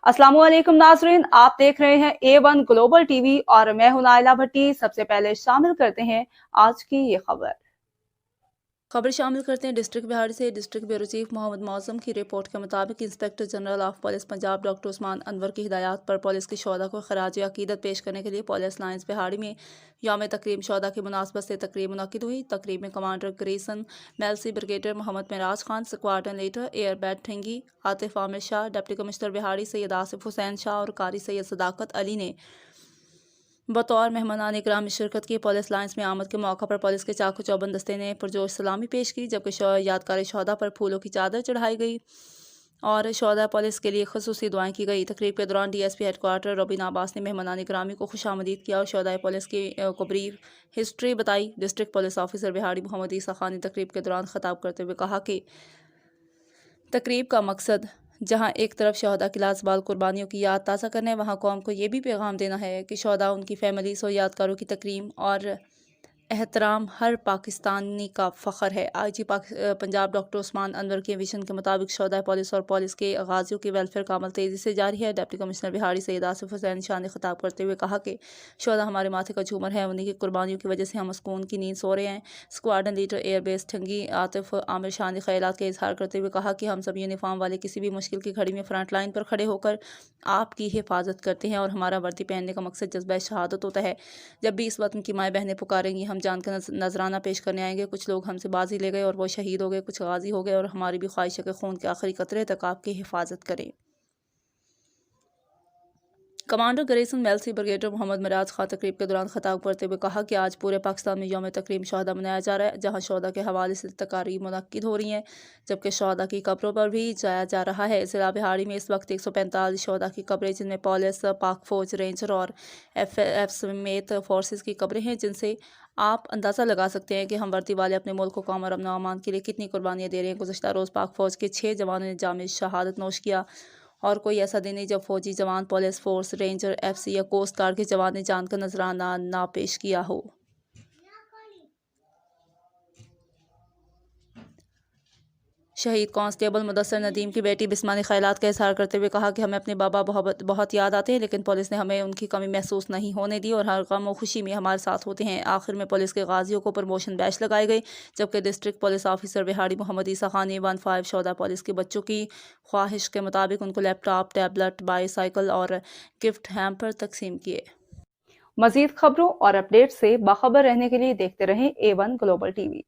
अस्सलाम वालेकुम नाज़रीन, आप देख रहे हैं A1 ग्लोबल टीवी और मैं हूं नाइला भट्टी। सबसे पहले शामिल करते हैं आज की ये खबर शामिल करते हैं डिस्ट्रिक्ट बिहाड़ी से। डिस्ट्रिक्ट ब्यूरो चीफ मोहम्मद मौसम की रिपोर्ट के मुताबिक inspector general of police Punjab doctor Usman Anwar की हिदायत पर पुलिस की शोधा को खराज अकीदत पेश करने के लिए पुलिस लाइन्स बिहाड़ी में यौम तकरीम शोधा की मुनासबत से तकरीब मुनक्किद हुई। तकरीब में कमांडर ग्रेसन मेलसी, brigadier Mohammad Miraj Khan, squadron leader air base ठेंगी, आतिफ आमिर शाह, डिप्टी कमिश्नर बिहाड़ी सैयद आसिफ हुसैन शाह और कारी सैयद सदाकत अली ने बतौर मेहमानान इकराम शिरकत की। पुलिस लाइन्स में आमद के मौका पर पुलिस के चाकू चौबंद दस्ते ने पुरजोश सलामी पेश की, जबकि यादगार शोधा पर फूलों की चादर चढ़ाई गई और शोधा पुलिस के लिए खसूसी दुआएं की गई। तकरीब के दौरान DSP हेडक्वार्टर रोबिना अब्बास ने मेहमानान इकरामी को खुशामदीद किया और शोधा पुलिस की को ब्रीफ हिस्ट्री बताई। डिस्ट्रिक्ट पुलिस ऑफिसर बिहाड़ी मोहम्मद ईसा खान ने तकरीब के दौरान खिताब करते हुए कहा कि तकरीब का मकसद जहां एक तरफ शहदा की लाजवाल कुर्बानियों की याद ताज़ा करने, वहां कौम को ये भी पैगाम देना है कि शहदा, उनकी फैमिलीज और यादगारों की तकरीम और एहतराम हर पाकिस्तानी का फ़ख्र है। IG पंजाब डॉक्टर उस्मान अनवर के विजन के मुताबिक शहदा पुलिस और पुलिस के गाजियों की वेलफेयर का अमल तेज़ी से जारी है। डिप्टी कमिश्नर बिहाड़ी सैयद आसिफ हुसैन शाह ने खिताब करते हुए कहा कि शहदा हमारे माथे का झूमर है, उन्हीं की कुर्बानियों की वजह से हम सुकून की नींद सो रहे हैं। स्क्वाड्रन लीडर एयर बेस ठंगी आतिफ आमिर शाह ने ख्यालात का इजहार करते हुए कहा कि हम सब यूनिफॉर्म वाले किसी भी मुश्किल की घड़ी में फ्रंट लाइन पर खड़े होकर आपकी हिफाजत करते हैं और हमारा वर्दी पहनने का मकसद जज्बा शहादत होता है। जब भी इस वतन की माएँ बहनें पुकारेंगी, हम जानकर नजराना पेश करने आएंगे। कुछ लोग हमसे बाजी ले गए और वो शहीद हो गए, कुछ गाजी हो गए और हमारी भी ख्वाहिश है कि खून के आखिरी कतरे तक आपकी हिफाजत करें। कमांडर ग्रेसन मेलसी, ब्रिगेडियर मोहम्मद मिराज खान तकरीब के दौरान खिताब करते हुए कहा कि आज पूरे पाकिस्तान में यौम तकरीम शहदा मनाया जा रहा है, जहां शहदा के हवाले से तकारीब मुनक्किद हो रही हैं, जबकि शहदा की कब्रों पर भी जाया जा रहा है। जिला बिहाड़ी में इस वक्त 145 शहदा की कब्रें, जिनमें पुलिस, पाक फौज, रेंजर और FF समेत फोर्सेस की कब्रें हैं, जिनसे आप अंदाज़ा लगा सकते हैं कि हम वर्दी वाले अपने मुल्क को, कौम और अमन व अमान के लिए कितनी कुर्बानियाँ दे रहे हैं। गुज़श्ता रोज़ पाक फौज के 6 जवानों ने जाम शहादत नोश किया और कोई ऐसा दिन नहीं जब फौजी जवान, पुलिस फोर्स, रेंजर, FC या कोस्ट गार्ड के जवान ने जान का नजराना ना पेश किया हो। शहीद कांस्टेबल मुदस्सर नदीम की बेटी बिस्मा ने ख्यालात का इजहार करते हुए कहा कि हमें अपने बाबा बहुत याद आते हैं, लेकिन पुलिस ने हमें उनकी कमी महसूस नहीं होने दी और हर गम और खुशी में हमारे साथ होते हैं। आखिर में पुलिस के गाजियों को प्रमोशन बैच लगाए गए, जबकि डिस्ट्रिक्ट पुलिस ऑफिसर बिहाड़ी मोहम्मद ईसा खान ने 15 शोधा पुलिस के बच्चों की ख्वाहिश के मुताबिक उनको लैपटॉप, टैबलेट, बाईसाइकिल और गिफ्ट हैम्पर तकसीम किए। मजीद खबरों और अपडेट से बाखबर रहने के लिए देखते रहें A1 ग्लोबल टीवी।